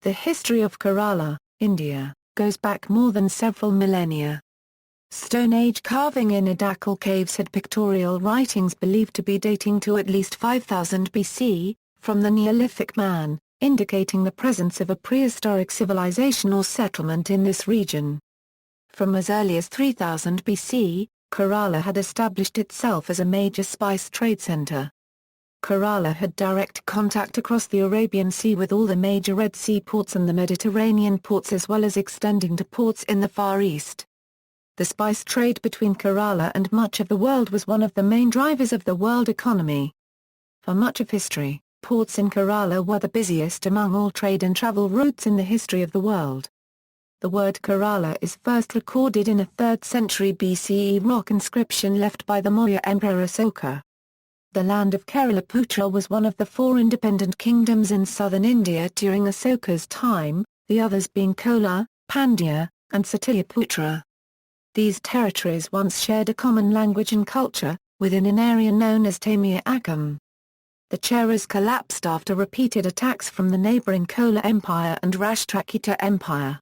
The history of Kerala, India, goes back more than several millennia. Stone Age carving in Adakal caves had pictorial writings believed to be dating to at least 5000 BC, from the Neolithic man, indicating the presence of a prehistoric civilization or settlement in this region. From as early as 3000 BC, Kerala had established itself as a major spice trade center. Kerala had direct contact across the Arabian Sea with all the major Red Sea ports and the Mediterranean ports, as well as extending to ports in the Far East. The spice trade between Kerala and much of the world was one of the main drivers of the world economy. For much of history, ports in Kerala were the busiest among all trade and travel routes in the history of the world. The word Kerala is first recorded in a 3rd century BCE rock inscription left by the Maurya Emperor Asoka. The land of Keralaputra was one of the 4 independent kingdoms in southern India during Asoka's time, the others being Chola, Pandya, and Satyaputra. These territories once shared a common language and culture, within an area known as Tamir Akam. The Cheras collapsed after repeated attacks from the neighbouring Chola Empire and Rashtrakuta Empire.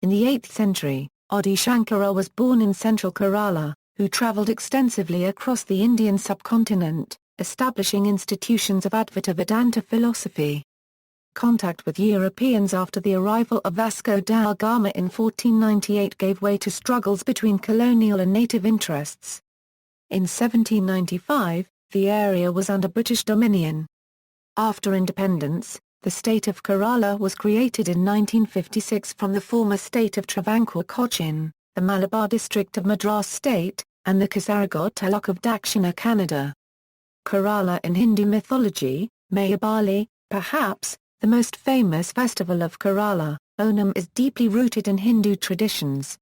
In the 8th century, Adi Shankara was born in central Kerala, who travelled extensively across the Indian subcontinent, establishing institutions of Advaita Vedanta philosophy. Contact with Europeans after the arrival of Vasco da Gama in 1498 gave way to struggles between colonial and native interests. In 1795, the area was under British dominion. After independence, the state of Kerala was created in 1956 from the former state of Travancore Cochin, the Malabar district of Madras state, and the Kasaragod taluk of Dakshina Kannada. Kerala in Hindu mythology, Mayapali, perhaps, the most famous festival of Kerala, Onam, is deeply rooted in Hindu traditions.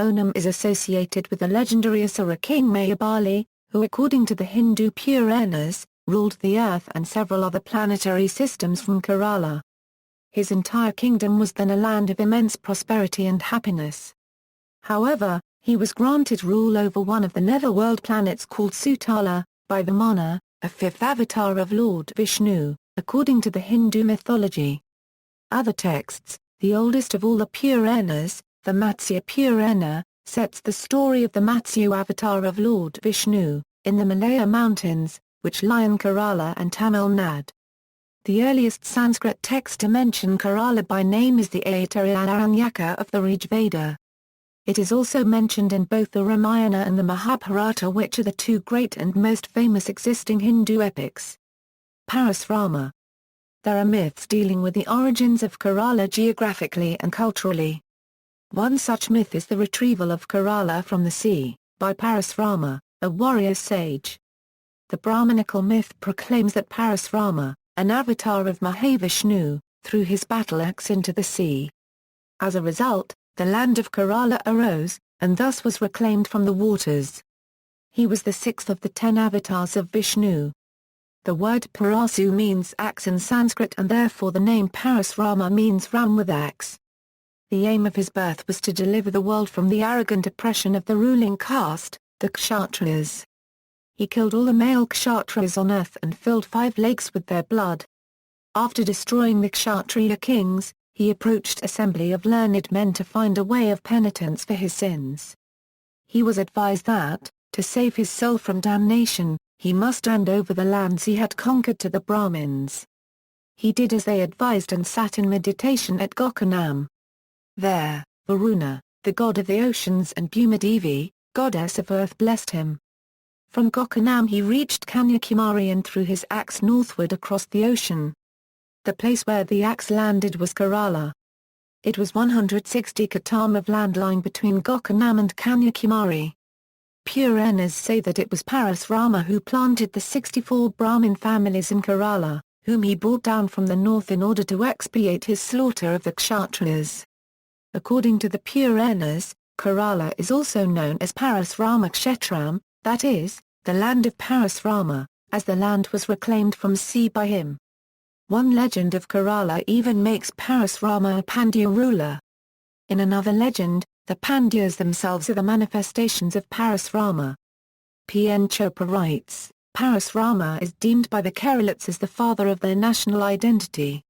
Onam is associated with the legendary Asura king Mayapali, who according to the Hindu Puranas, ruled the earth and several other planetary systems from Kerala. His entire kingdom was then a land of immense prosperity and happiness. However, he was granted rule over one of the netherworld planets called Sutala, by Vamana, a 5th avatar of Lord Vishnu, according to the Hindu mythology. Other texts, the oldest of all the Puranas, the Matsya Purana, sets the story of the Matsya avatar of Lord Vishnu, in the Malaya Mountains, which lie in Kerala and Tamil Nadu. The earliest Sanskrit text to mention Kerala by name is the Aitareyanaranyaka of the Rigveda. It is also mentioned in both the Ramayana and the Mahabharata, which are the 2 great and most famous existing Hindu epics. Parasrama. There are myths dealing with the origins of Kerala geographically and culturally. One such myth is the retrieval of Kerala from the sea, by Parasrama, a warrior sage. The Brahmanical myth proclaims that Parasrama, an avatar of Mahavishnu, threw his battle axe into the sea. As a result, the land of Kerala arose, and thus was reclaimed from the waters. He was the 6th of the 10 avatars of Vishnu. The word Parasu means axe in Sanskrit, and therefore the name Parasrama means ram with axe. The aim of his birth was to deliver the world from the arrogant oppression of the ruling caste, the Kshatriyas. He killed all the male Kshatriyas on earth and filled 5 lakes with their blood. After destroying the Kshatriya kings, he approached assembly of learned men to find a way of penitence for his sins. He was advised that, to save his soul from damnation, he must hand over the lands he had conquered to the Brahmins. He did as they advised and sat in meditation at Gokarnam. There, Varuna, the god of the oceans, and Bhumidevi, goddess of earth, blessed him. From Gokarnam he reached Kanyakumari and threw his axe northward across the ocean. The place where the axe landed was Kerala. It was 160 katam of land lying between Gokarnam and Kanyakumari. Puranas say that it was Parasrama who planted the 64 Brahmin families in Kerala, whom he brought down from the north in order to expiate his slaughter of the Kshatriyas. According to the Puranas, Kerala is also known as Parasrama Kshetram, that is, the land of Parasrama, as the land was reclaimed from sea by him. One legend of Kerala even makes Parasrama a Pandya ruler. In another legend, the Pandyas themselves are the manifestations of Parasrama. P. N. Chopra writes, Parasrama is deemed by the Keralites as the father of their national identity.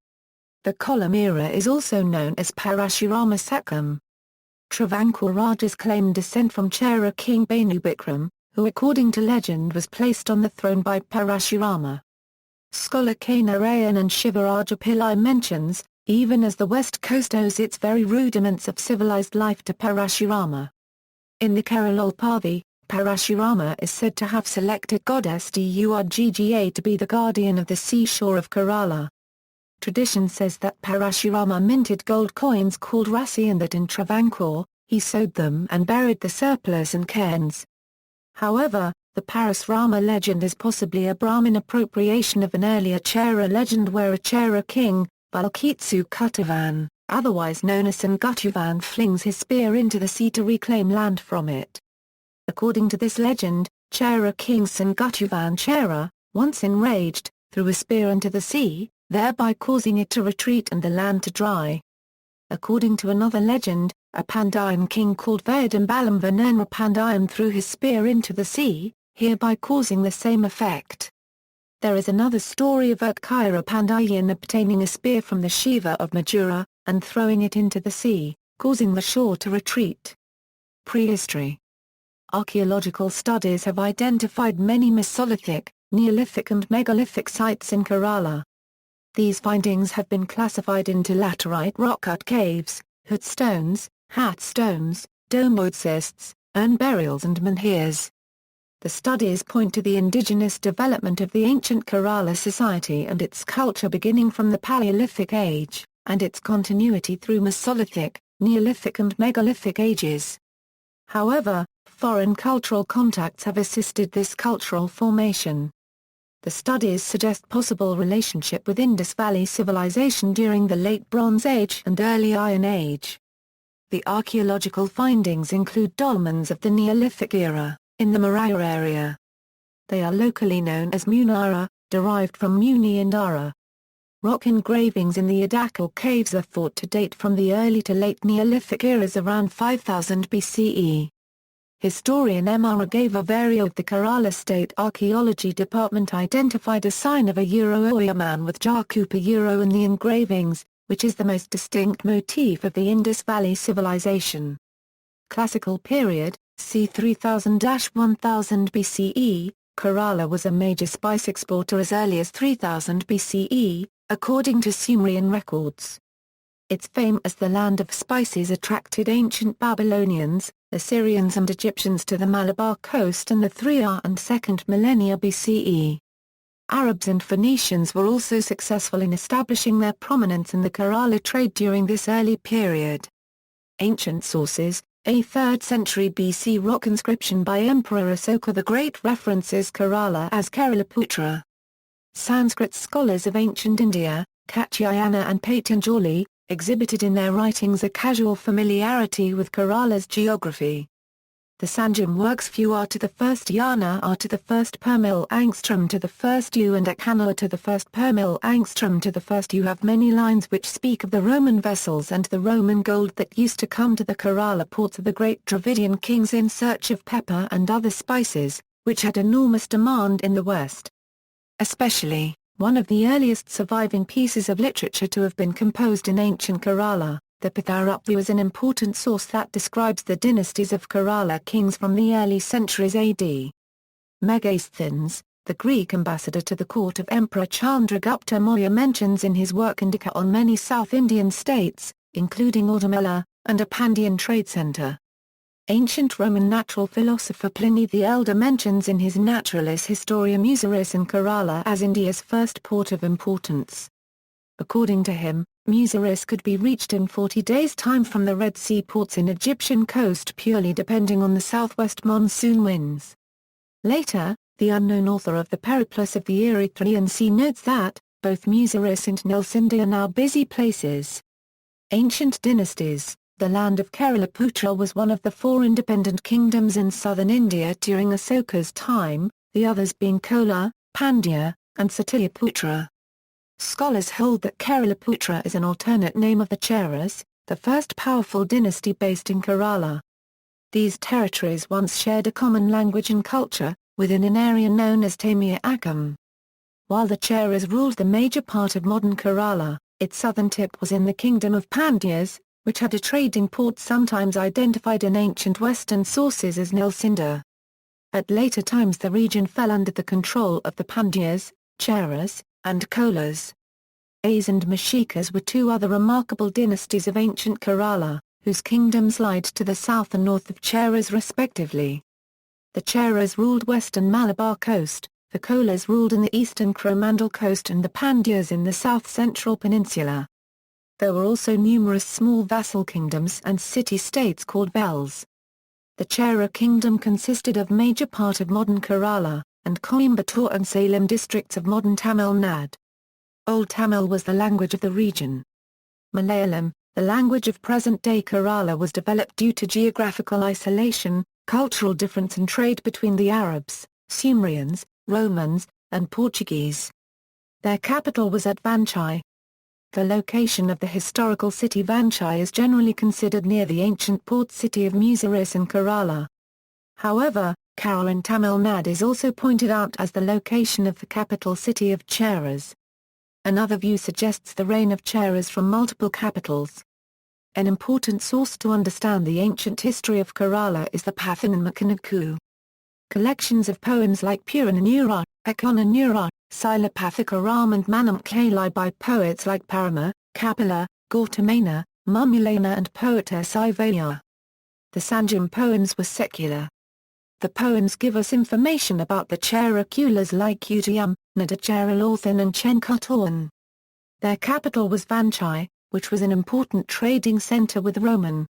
The Kollam era is also known as Parashurama Sakam. Travancore Rajas claim descent from Chera king Banu Bikram, who according to legend was placed on the throne by Parashurama. Scholar K. Narayan and Shivaraja Pillai mentions, even as the West Coast owes its very rudiments of civilized life to Parashurama. In the Keralolpavi, Parashurama is said to have selected goddess Durgga to be the guardian of the seashore of Kerala. Tradition says that Parashurama minted gold coins called rasi and that in Travancore, he sewed them and buried the surplus in cairns. However, the Parashurama legend is possibly a Brahmin appropriation of an earlier Chera legend where a Chera king, Balkitsu Kutuvan, otherwise known as Sengutuvan, flings his spear into the sea to reclaim land from it. According to this legend, Chera king Sengutuvan Chera, once enraged, threw a spear into the sea, thereby causing it to retreat and the land to dry. According to another legend, a Pandayan king called Vedambalam Vanenra Pandayan threw his spear into the sea, hereby causing the same effect. There is another story of Urtkira Pandayan obtaining a spear from the Shiva of Madura, and throwing it into the sea, causing the shore to retreat. Prehistory. Archaeological studies have identified many Mesolithic, Neolithic and megalithic sites in Kerala. These findings have been classified into laterite rock-cut caves, hood stones, hat stones, domoid cists, urn burials and menhirs. The studies point to the indigenous development of the ancient Kerala society and its culture beginning from the Paleolithic age, and its continuity through Mesolithic, Neolithic and megalithic ages. However, foreign cultural contacts have assisted this cultural formation. The studies suggest possible relationship with Indus Valley civilization during the Late Bronze Age and Early Iron Age. The archaeological findings include dolmens of the Neolithic era, in the Moraya area. They are locally known as Munara, derived from Muni and Ara. Rock engravings in the Adakal caves are thought to date from the early to late Neolithic eras around 5000 BCE. Historian M. R. Agavavarya of the Kerala State Archaeology Department identified a sign of a Oya man with Jakupa in the engravings, which is the most distinct motif of the Indus Valley civilization. Classical period, c. 3000–1000 BCE, Kerala was a major spice exporter as early as 3000 BCE, according to Sumerian records. Its fame as the land of spices attracted ancient Babylonians, Assyrians and Egyptians to the Malabar coast in the 3rd and 2nd millennia BCE. Arabs and Phoenicians were also successful in establishing their prominence in the Kerala trade during this early period. Ancient sources, a 3rd century BC rock inscription by Emperor Asoka the Great references Kerala as Keralaputra. Sanskrit scholars of ancient India, Katyayana and Patanjali, exhibited in their writings a casual familiarity with Kerala's geography. The Sanjam works Few are to the first Yana are to the first per mil angstrom to the first U and Akana to the first per mil angstrom to the first U have many lines which speak of the Roman vessels and the Roman gold that used to come to the Kerala ports of the great Dravidian kings in search of pepper and other spices, which had enormous demand in the West. Especially, one of the earliest surviving pieces of literature to have been composed in ancient Kerala, the Pitharuppu, is an important source that describes the dynasties of Kerala kings from the early centuries AD. Megasthenes, the Greek ambassador to the court of Emperor Chandragupta Maurya, mentions in his work Indica on many South Indian states, including Udamala, and a Pandyan trade centre. Ancient Roman natural philosopher Pliny the Elder mentions in his Naturalis Historia Musaris in Kerala as India's first port of importance. According to him, Musaris could be reached in 40 days' time from the Red Sea ports in Egyptian coast purely depending on the southwest monsoon winds. Later, the unknown author of the Periplus of the Erythraean Sea notes that, both Musaris and Nilsindi are now busy places. Ancient dynasties. The land of Keralaputra was one of the 4 independent kingdoms in southern India during Asoka's time, the others being Chola, Pandya, and Satyaputra. Scholars hold that Keralaputra is an alternate name of the Cheras, the first powerful dynasty based in Kerala. These territories once shared a common language and culture, within an area known as Tamir Akam. While the Cheras ruled the major part of modern Kerala, Its southern tip was in the Kingdom of Pandyas, which had a trading port sometimes identified in ancient Western sources as Nilsinda. At later times the region fell under the control of the Pandyas, Cheras, and Cholas. As and Mashikas were two other remarkable dynasties of ancient Kerala, whose kingdoms lied to the south and north of Cheras respectively. The Cheras ruled western Malabar coast, the Cholas ruled in the eastern Coromandel coast and the Pandyas in the south-central peninsula. There were also numerous small vassal kingdoms and city-states called Vels. The Chera kingdom consisted of major part of modern Kerala, and Coimbatore and Salem districts of modern Tamil Nadu. Old Tamil was the language of the region. Malayalam, the language of present-day Kerala, was developed due to geographical isolation, cultural difference and trade between the Arabs, Sumerians, Romans, and Portuguese. Their capital was at Vanchai. The location of the historical city Vanchai is generally considered near the ancient port city of Muziris in Kerala. However, Kara in Tamil Nadu is also pointed out as the location of the capital city of Cheras. Another view suggests the reign of Cheras from multiple capitals. An important source to understand the ancient history of Kerala is the Pathanammakkanakku. Collections of poems like Purananura, Ekonanura, Silapathikaram and Manam by poets like Parama, Kapila, Gautamana, Mumulana and poetess Ivaya. The Sanjam poems were secular. The poems give us information about the Chera Kulas like Utayam, Nadacharal and Chenkutoran. Their capital was Vanchai, which was an important trading centre with Roman.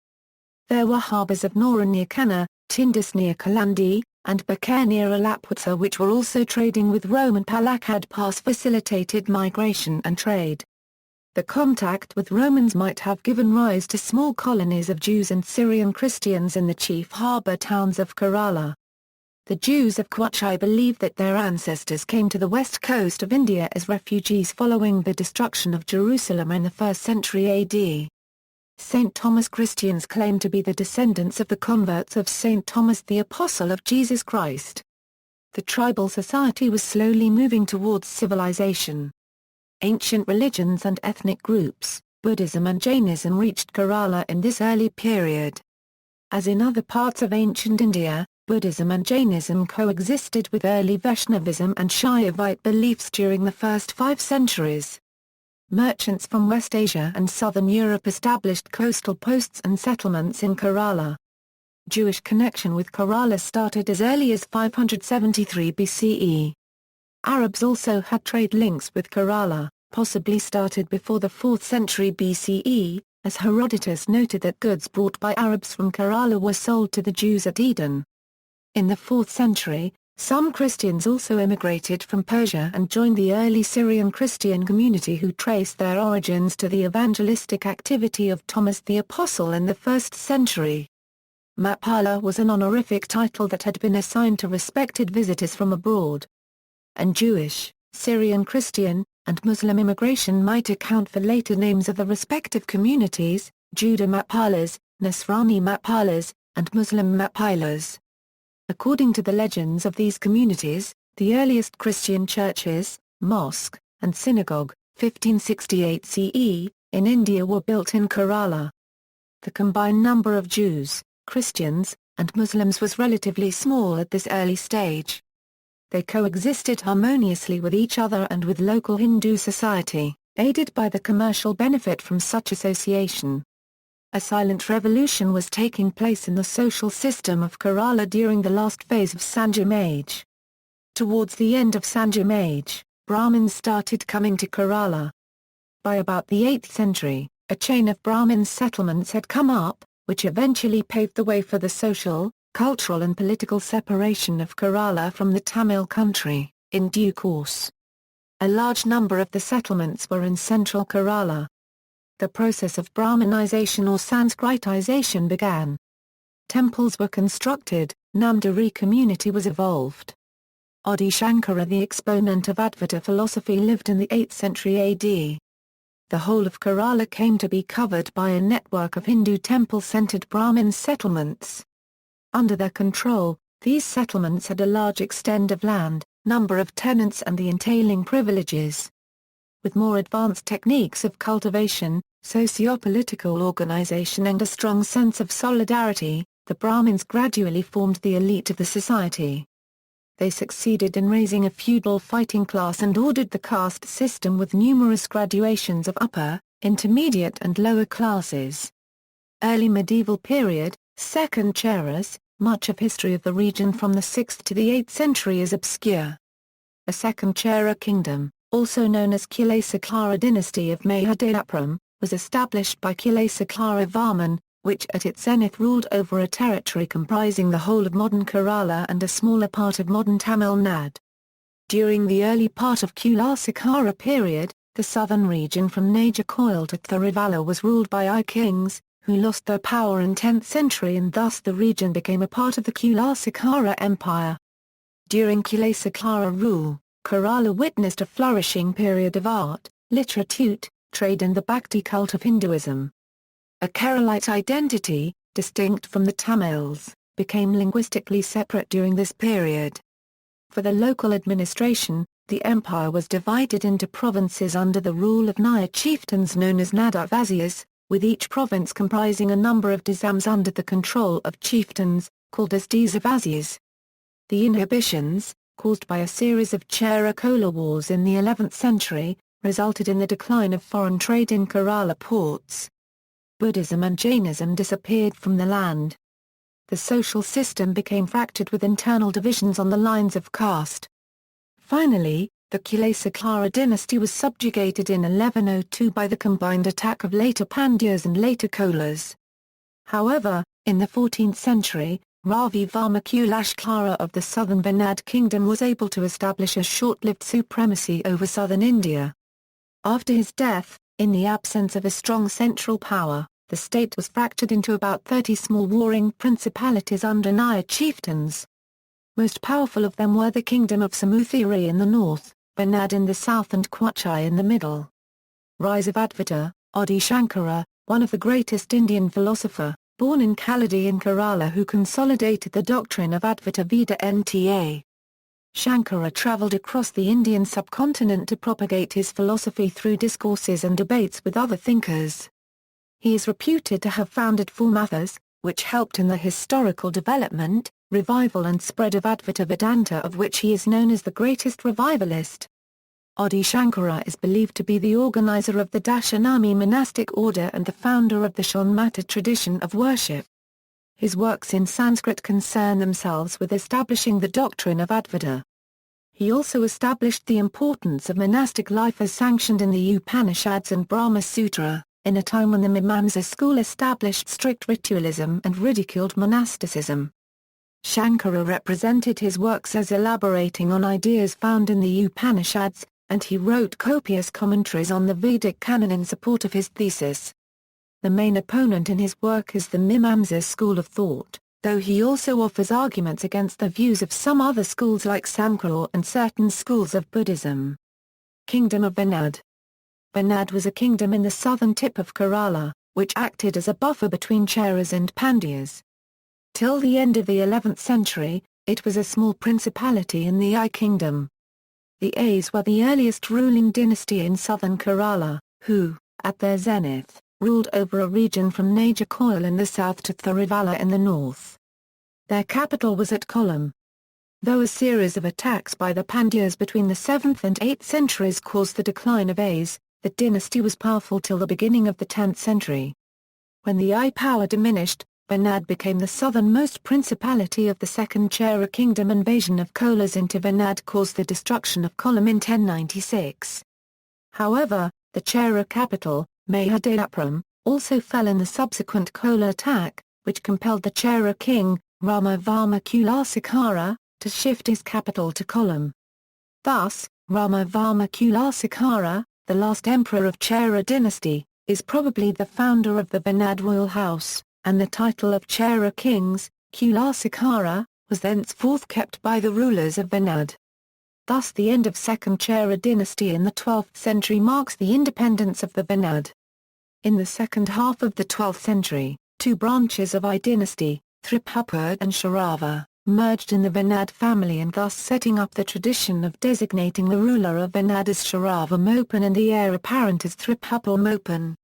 There were harbours of Nora near Kanna, Tindus near Kalandi, and Bakar near Alapwatsa which were also trading with Rome, and Palakkad Pass facilitated migration and trade. The contact with Romans might have given rise to small colonies of Jews and Syrian Christians in the chief harbour towns of Kerala. The Jews of Kuchai believe that their ancestors came to the west coast of India as refugees following the destruction of Jerusalem in the 1st century AD. St. Thomas Christians claim to be the descendants of the converts of St. Thomas the Apostle of Jesus Christ. The tribal society was slowly moving towards civilization. Ancient religions and ethnic groups, Buddhism and Jainism reached Kerala in this early period. As in other parts of ancient India, Buddhism and Jainism coexisted with early Vaishnavism and Shaivite beliefs during the first 5 centuries. Merchants from West Asia and southern Europe established coastal posts and settlements in Kerala. Jewish connection with Kerala started as early as 573 BCE. Arabs also had trade links with Kerala, possibly started before the 4th century BCE, as Herodotus noted that goods brought by Arabs from Kerala were sold to the Jews at Eden. In the 4th century, some Christians also immigrated from Persia and joined the early Syrian Christian community who traced their origins to the evangelistic activity of Thomas the Apostle in the 1st century. Mapala was an honorific title that had been assigned to respected visitors from abroad. And Jewish, Syrian Christian, and Muslim immigration might account for later names of the respective communities, Judah Mapalas, Nasrani Mapalas, and Muslim Mapilas. According to the legends of these communities, the earliest Christian churches, mosque, and synagogue, 1568 CE, in India were built in Kerala. The combined number of Jews, Christians, and Muslims was relatively small at this early stage. They coexisted harmoniously with each other and with local Hindu society, aided by the commercial benefit from such association. A silent revolution was taking place in the social system of Kerala during the last phase of Sanjam age. Towards the end of Sanjam age, Brahmins started coming to Kerala. By about the 8th century, a chain of Brahmin settlements had come up, which eventually paved the way for the social, cultural and political separation of Kerala from the Tamil country, in due course. A large number of the settlements were in central Kerala. The process of Brahminization or Sanskritization began. Temples were constructed, Namdhari community was evolved. Adi Shankara, the exponent of Advaita philosophy, lived in the 8th century AD. The whole of Kerala came to be covered by a network of Hindu temple-centered Brahmin settlements. Under their control, these settlements had a large extent of land, number of tenants and the entailing privileges. with more advanced techniques of cultivation, socio-political organization and a strong sense of solidarity, the Brahmins gradually formed the elite of the society. They succeeded in raising a feudal fighting class and ordered the caste system with numerous graduations of upper, intermediate and lower classes. Early medieval period, Second Cheras, much of history of the region from the 6th to the 8th century is obscure. A second Chera kingdom, also known as Kulasakara dynasty of Mahadevapura, was established by Kulasakara Varman, which at its zenith ruled over a territory comprising the whole of modern Kerala and a smaller part of modern Tamil Nadu. During the early part of Kulasakara period, the southern region from Nagercoil to Thiruvala was ruled by I kings, who lost their power in 10th century and thus the region became a part of the Kulasakara Empire. During Kulasakara rule, Kerala witnessed a flourishing period of art, literature, trade and the Bhakti cult of Hinduism. A Keralite identity, distinct from the Tamils, became linguistically separate during this period. For the local administration, the empire was divided into provinces under the rule of Nayar chieftains known as Nadar Vazirs, with each province comprising a number of Nizams under the control of chieftains, called as Vazirs. The inhibitions, caused by a series of Chera-Chola wars in the 11th century, resulted in the decline of foreign trade in Kerala ports. Buddhism and Jainism disappeared from the land. The social system became fractured with internal divisions on the lines of caste. Finally, the Kulasakara dynasty was subjugated in 1102 by the combined attack of later Pandyas and later Cholas. However, in the 14th century, Ravi Varma Kulashkara of the southern Venad kingdom was able to establish a short-lived supremacy over southern India. After his death, in the absence of a strong central power, the state was fractured into about 30 small warring principalities under Nayar chieftains. Most powerful of them were the kingdom of Samuthiri in the north, Venad in the south and Quachai in the middle. Rise of Advaita, Adi Shankara, one of the greatest Indian philosopher, born in Kaladi in Kerala who consolidated the doctrine of Advaita Vedanta. Shankara travelled across the Indian subcontinent to propagate his philosophy through discourses and debates with other thinkers. He is reputed to have founded four mathas, which helped in the historical development, revival and spread of Advaita Vedanta of which he is known as the greatest revivalist. Adi Shankara is believed to be the organizer of the Dashanami monastic order and the founder of the Shanmata tradition of worship. His works in Sanskrit concern themselves with establishing the doctrine of Advaita. He also established the importance of monastic life as sanctioned in the Upanishads and Brahma Sutra, in a time when the Mimamsa school established strict ritualism and ridiculed monasticism. Shankara represented his works as elaborating on ideas found in the Upanishads, and he wrote copious commentaries on the Vedic canon in support of his thesis. The main opponent in his work is the Mimamsa school of thought, though he also offers arguments against the views of some other schools like Samkhya and certain schools of Buddhism. Kingdom of Venad. Venad was a kingdom in the southern tip of Kerala, which acted as a buffer between Cheras and Pandyas. Till the end of the 11th century, it was a small principality in the I kingdom. The As were the earliest ruling dynasty in southern Kerala, who, at their zenith, ruled over a region from Nagercoil in the south to Thiruvala in the north. Their capital was at Kollam. Though a series of attacks by the Pandyas between the 7th and 8th centuries caused the decline of As, the dynasty was powerful till the beginning of the 10th century. When the I power diminished, Venad became the southernmost principality of the second Chera kingdom. Invasion of Cholas into Venad caused the destruction of Kollam in 1096. However, the Chera capital, Mahadevapura, also fell in the subsequent Chola attack, which compelled the Chera king, Rama Varma Kulasakara, to shift his capital to Kollam. Thus, Rama Varma Kulasakara, the last emperor of Chera dynasty, is probably the founder of the Venad royal house, and the title of Chera kings, Kulasakara, was thenceforth kept by the rulers of Venad. Thus the end of Second Chera dynasty in the 12th century marks the independence of the Venad. In the second half of the 12th century, two branches of I dynasty, Thripurapur and Sharava, merged in the Venad family and thus setting up the tradition of designating the ruler of Venad as Sharava Mopan and the heir apparent as Thriphupa Mopan.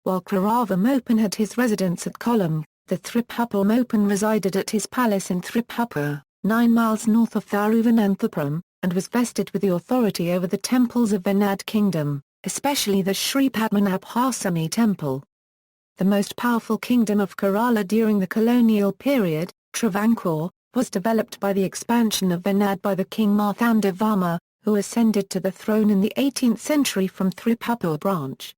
While Karava Mopan had his residence at Kollam, the Thriphupa Mopan resided at his palace in Thriphupa, 9 miles north of Thiruvananthapuram, and was vested with the authority over the temples of Venad kingdom, especially the Sri Padmanabhaswamy temple. The most powerful kingdom of Kerala during the colonial period, Travancore, was developed by the expansion of Venad by the king Marthandavarma, who ascended to the throne in the 18th century from Thriphupa branch.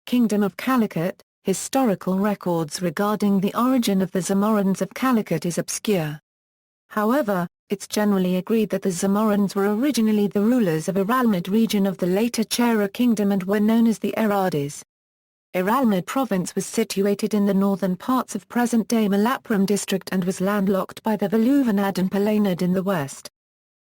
Kingdom of Calicut. Historical records regarding the origin of the Zamorans of Calicut is obscure. However, it's generally agreed that the Zamorans were originally the rulers of Iralmad region of the later Chera kingdom and were known as the Eradis. Iralmad province was situated in the northern parts of present-day Malappuram district and was landlocked by the Valluvanaad and Palanad in the west.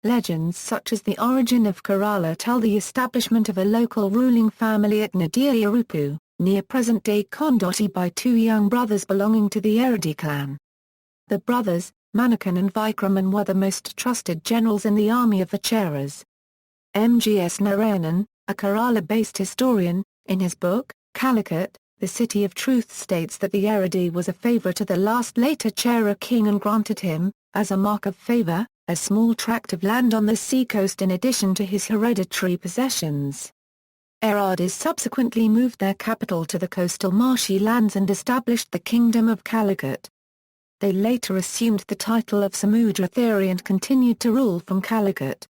Legends such as the origin of Kerala tell the establishment of a local ruling family at Nadiyaruppu, near present-day Kondotti by 2 young brothers belonging to the Eradi clan. The brothers, Manakan and Vikraman, were the most trusted generals in the army of the Cheras. M.G.S. Narayanan, a Kerala-based historian, in his book, Calicut, The City of Truth states that the Eradi was a favourite of the last later Chera king and granted him, as a mark of favour, a small tract of land on the seacoast in addition to his hereditary possessions. Eradis subsequently moved their capital to the coastal marshy lands and established the Kingdom of Calicut. They later assumed the title of Samudrathiri and continued to rule from Calicut.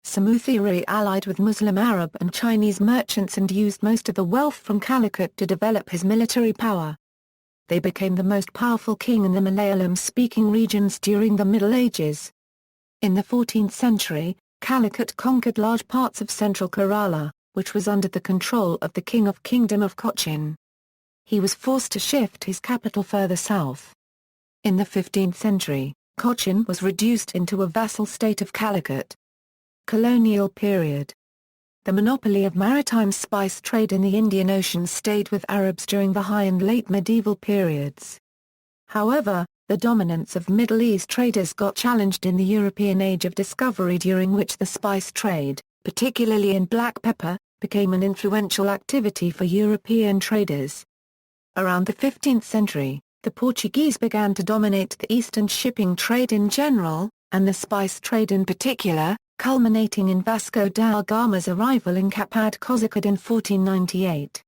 Samuthiri allied with Muslim Arab and Chinese merchants and used most of the wealth from Calicut to develop his military power. They became the most powerful king in the Malayalam-speaking regions during the Middle Ages. In the 14th century, Calicut conquered large parts of central Kerala, which was under the control of the king of Kingdom of Cochin. He was forced to shift his capital further south. In the 15th century, Cochin was reduced into a vassal state of Calicut. Colonial period. The monopoly of maritime spice trade in the Indian Ocean stayed with Arabs during the high and late medieval periods. However, the dominance of Middle East traders got challenged in the European Age of Discovery, during which the spice trade, particularly in black pepper, became an influential activity for European traders. Around the 15th century, the Portuguese began to dominate the eastern shipping trade in general, and the spice trade in particular, culminating in Vasco da Gama's arrival in Cape Cozzacad in 1498.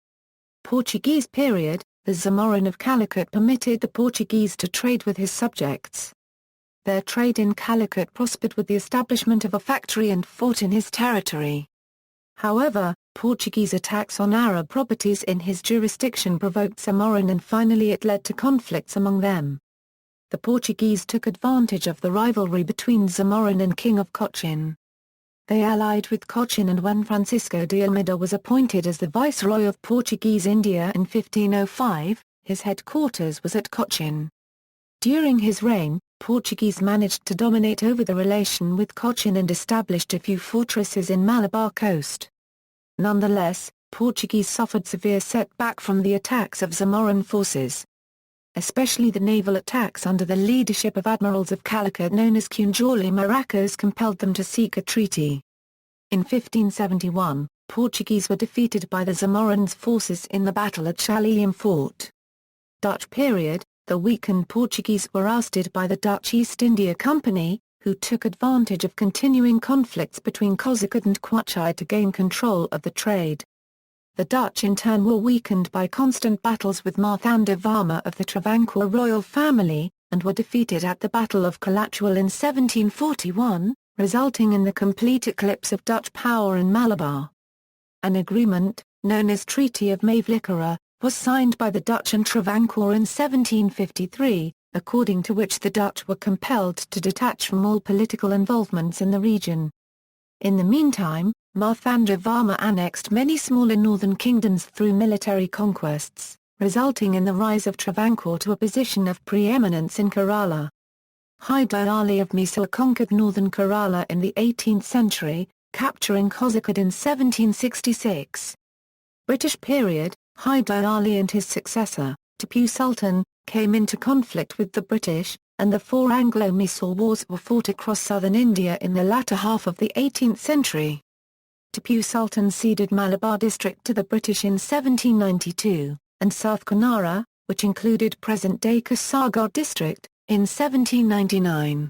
Portuguese period. The Zamorin of Calicut permitted the Portuguese to trade with his subjects. Their trade in Calicut prospered with the establishment of a factory and fort in his territory. However, Portuguese attacks on Arab properties in his jurisdiction provoked Zamorin and finally it led to conflicts among them. The Portuguese took advantage of the rivalry between Zamorin and King of Cochin. They allied with Cochin, and when Francisco de Almeida was appointed as the Viceroy of Portuguese India in 1505, his headquarters was at Cochin. During his reign, Portuguese managed to dominate over the relation with Cochin and established a few fortresses in Malabar coast. Nonetheless, Portuguese suffered severe setback from the attacks of Zamorin forces. Especially the naval attacks under the leadership of admirals of Calicut known as Cunjali Maracos compelled them to seek a treaty. In 1571, Portuguese were defeated by the Zamorans' forces in the battle at Chaliam Fort. Dutch period. The weakened Portuguese were ousted by the Dutch East India Company, who took advantage of continuing conflicts between Cozzacad and Quachai to gain control of the trade. The Dutch in turn were weakened by constant battles with Marthandavarma of the Travancore royal family, and were defeated at the Battle of Collateral in 1741, resulting in the complete eclipse of Dutch power in Malabar. An agreement, known as Treaty of Mavlikara, was signed by the Dutch and Travancore in 1753, according to which the Dutch were compelled to detach from all political involvements in the region. In the meantime, Marthandavarma annexed many smaller northern kingdoms through military conquests, resulting in the rise of Travancore to a position of preeminence in Kerala. Hyder Ali of Mysore conquered northern Kerala in the 18th century, capturing Kozhikode in 1766. British period. Hyder Ali and his successor, Tipu Sultan, came into conflict with the British, and the four Anglo-Mysore wars were fought across southern India in the latter half of the 18th century. Tipu Sultan ceded Malabar district to the British in 1792, and South Kanara, which included present-day Kasaragod district, in 1799.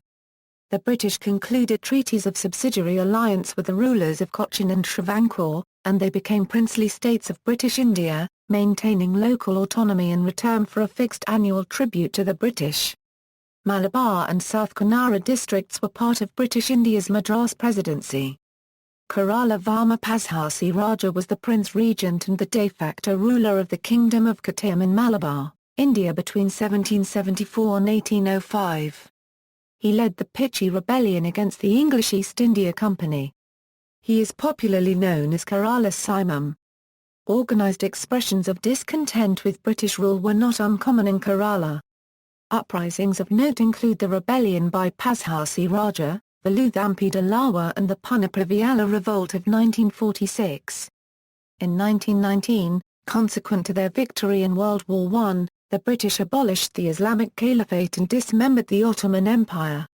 The British concluded treaties of subsidiary alliance with the rulers of Cochin and Travancore, and they became princely states of British India, maintaining local autonomy in return for a fixed annual tribute to the British. Malabar and South Kanara districts were part of British India's Madras Presidency. Kerala Varma Pazhasi Raja was the Prince Regent and the de facto ruler of the Kingdom of Kottayam in Malabar, India between 1774 and 1805. He led the Pichi Rebellion against the English East India Company. He is popularly known as Kerala Simam. Organised expressions of discontent with British rule were not uncommon in Kerala. Uprisings of note include the rebellion by Pazhasi Raja, the Luthampi Dalawa and the Punapriviyala Revolt of 1946. In 1919, consequent to their victory in World War I, the British abolished the Islamic Caliphate and dismembered the Ottoman Empire.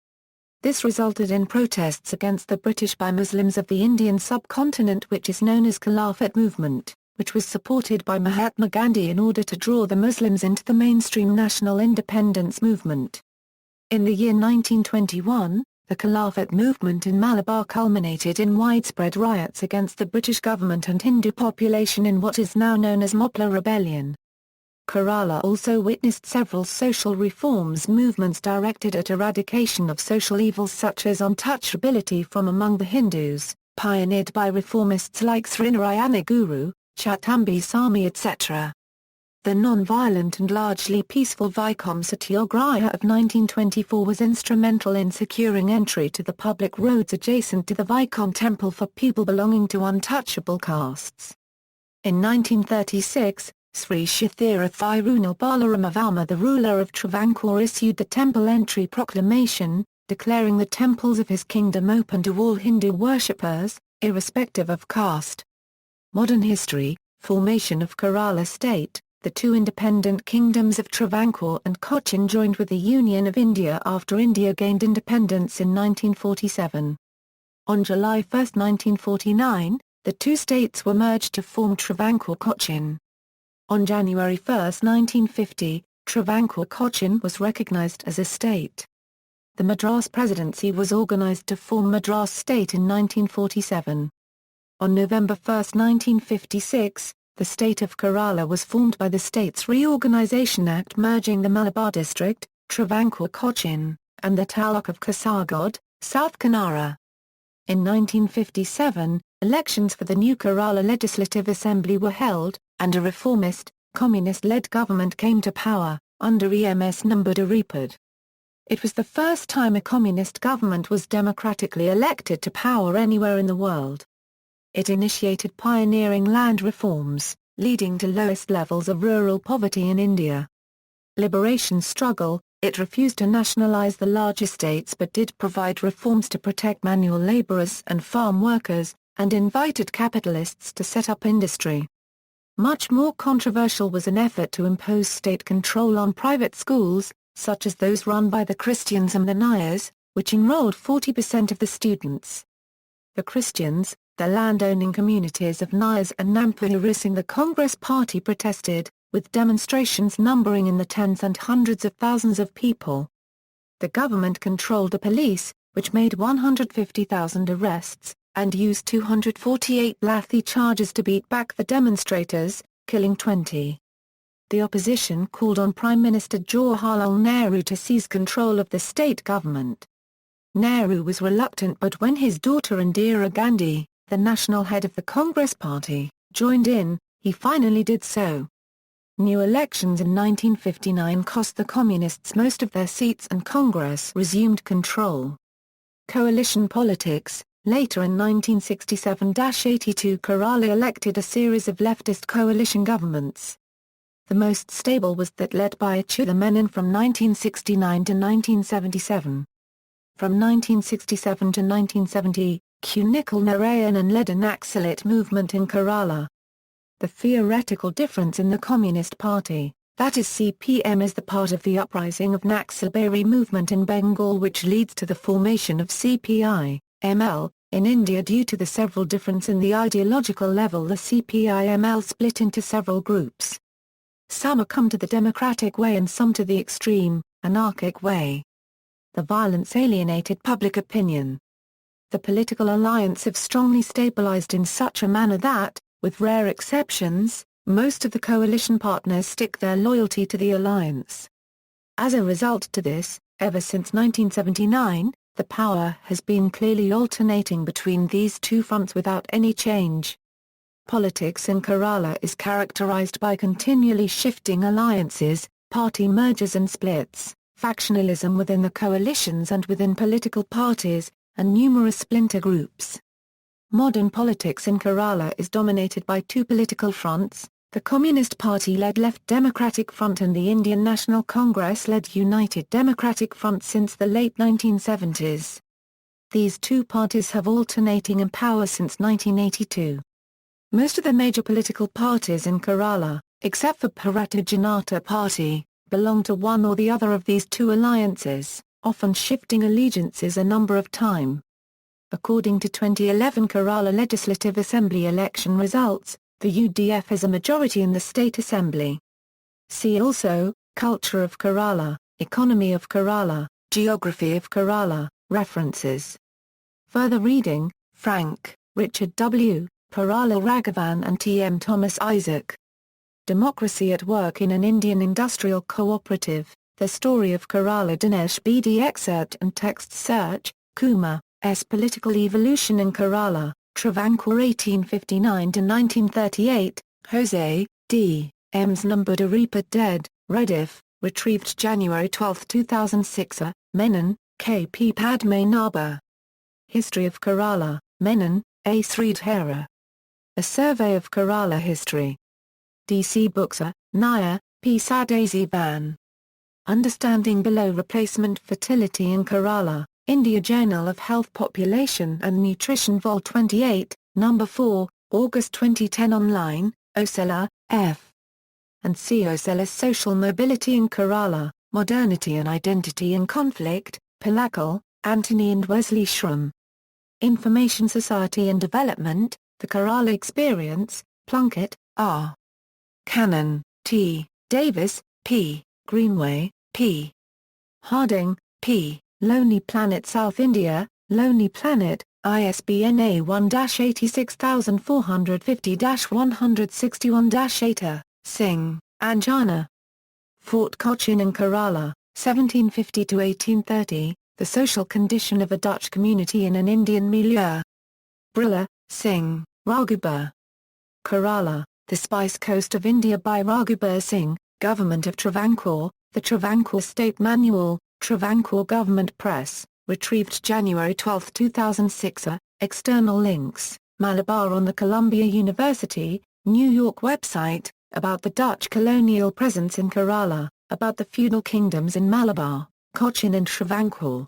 This resulted in protests against the British by Muslims of the Indian subcontinent, which is known as Khilafat movement, which was supported by Mahatma Gandhi in order to draw the Muslims into the mainstream national independence movement. In the year 1921, the Khilafat movement in Malabar culminated in widespread riots against the British government and Hindu population in what is now known as Mopla Rebellion. Kerala also witnessed several social reforms movements directed at eradication of social evils such as untouchability from among the Hindus, pioneered by reformists like Srinarayana Guru, Chatambi Sami etc. The non-violent and largely peaceful Vaikom Satyagraha of 1924 was instrumental in securing entry to the public roads adjacent to the Vaikom temple for people belonging to untouchable castes. In 1936, Sri Shithira Thirunal Balaramadvarma, the ruler of Travancore, issued the Temple Entry Proclamation, declaring the temples of his kingdom open to all Hindu worshippers, irrespective of caste. Modern history, formation of Kerala state. The two independent kingdoms of Travancore and Cochin joined with the Union of India after India gained independence in 1947. On July 1, 1949, the two states were merged to form Travancore-Cochin. On January 1, 1950, Travancore-Cochin was recognized as a state. The Madras Presidency was organized to form Madras State in 1947. On November 1, 1956, the state of Kerala was formed by the States Reorganisation Act merging the Malabar district, Travancore-Cochin, and the taluk of Kasaragod, South Kanara. In 1957, elections for the new Kerala Legislative Assembly were held, and a reformist, communist-led government came to power, under EMS Namboodiripad. It was the first time a communist government was democratically elected to power anywhere in the world. It initiated pioneering land reforms, leading to lowest levels of rural poverty in India. Liberation struggle, it refused to nationalize the large estates but did provide reforms to protect manual laborers and farm workers, and invited capitalists to set up industry. Much more controversial was an effort to impose state control on private schools, such as those run by the Christians and the Nayars, which enrolled 40% of the students. The Christians, the land-owning communities of Nayars and Nampuri in the Congress Party protested, with demonstrations numbering in the tens and hundreds of thousands of people. The government controlled the police, which made 150,000 arrests, and used 248 lathi charges to beat back the demonstrators, killing 20. The opposition called on Prime Minister Jawaharlal Nehru to seize control of the state government. Nehru was reluctant, but when his daughter Indira Gandhi, the national head of the Congress Party, joined in, he finally did so. New elections in 1959 cost the Communists most of their seats and Congress resumed control. Coalition politics. Later in 1967-82 Kerala elected a series of leftist coalition governments. The most stable was that led by Achyuta Menon from 1969 to 1977. From 1967 to 1970, Q. Nikhil Narayanan led a Naxalite movement in Kerala. The theoretical difference in the Communist Party, that is CPM is the part of the uprising of Naxalbari movement in Bengal which leads to the formation of CPI-ML. In India due to the several difference in the ideological level the CPI-ML split into several groups. Some are come to the democratic way and some to the extreme, anarchic way. The violence alienated public opinion. The political alliance have strongly stabilized in such a manner that, with rare exceptions, most of the coalition partners stick their loyalty to the alliance. As a result to this, ever since 1979, the power has been clearly alternating between these two fronts without any change. Politics in Kerala is characterized by continually shifting alliances, party mergers and splits, factionalism within the coalitions and within political parties, and numerous splinter groups. Modern politics in Kerala is dominated by two political fronts, the Communist Party-led Left Democratic Front and the Indian National Congress-led United Democratic Front since the late 1970s. These two parties have alternating in power since 1982. Most of the major political parties in Kerala, except for Bharatiya Janata Party, belong to one or the other of these two alliances, often shifting allegiances a number of times. According to 2011 Kerala Legislative Assembly election results, the UDF has a majority in the State Assembly. See also, Culture of Kerala, Economy of Kerala, Geography of Kerala, References. Further reading, Frank, Richard W., Parala Raghavan and T. M. Thomas Isaac. Democracy at Work in an Indian Industrial Cooperative, The Story of Kerala Dinesh B. D. Excerpt and text search, Kumar, S. Political Evolution in Kerala. Travancore 1859–1938, Jose, D., Ems Numbered a Report Dead, Rediff, retrieved January 12, 2006. Menon, K. P. Padme Naba. History of Kerala, Menon, A. Sridhara. A Survey of Kerala History. D.C. Books. Nair, P. Sadazivan. Understanding Below Replacement Fertility in Kerala. India Journal of Health Population and Nutrition Vol 28, No. 4, August 2010 online, Osella, F. and C. Osella Social Mobility in Kerala, Modernity and Identity in Conflict, Pillakal, Anthony and Wesley Shrum. Information Society and Development, The Kerala Experience, Plunkett, R. Cannon, T. Davis, P. Greenway, P. Harding, P. Lonely Planet South India, Lonely Planet, ISBN A1-86450-161-8. Singh, Anjana. Fort Cochin in Kerala, 1750–1830, The Social Condition of a Dutch Community in an Indian Milieu. Brilla, Singh, Raghubar. Kerala, The Spice Coast of India by Raghubar Singh, Government of Travancore, The Travancore State Manual, Travancore Government Press, retrieved January 12, 2006. External links, Malabar on the Columbia University, New York website, about the Dutch colonial presence in Kerala, about the feudal kingdoms in Malabar, Cochin and Travancore.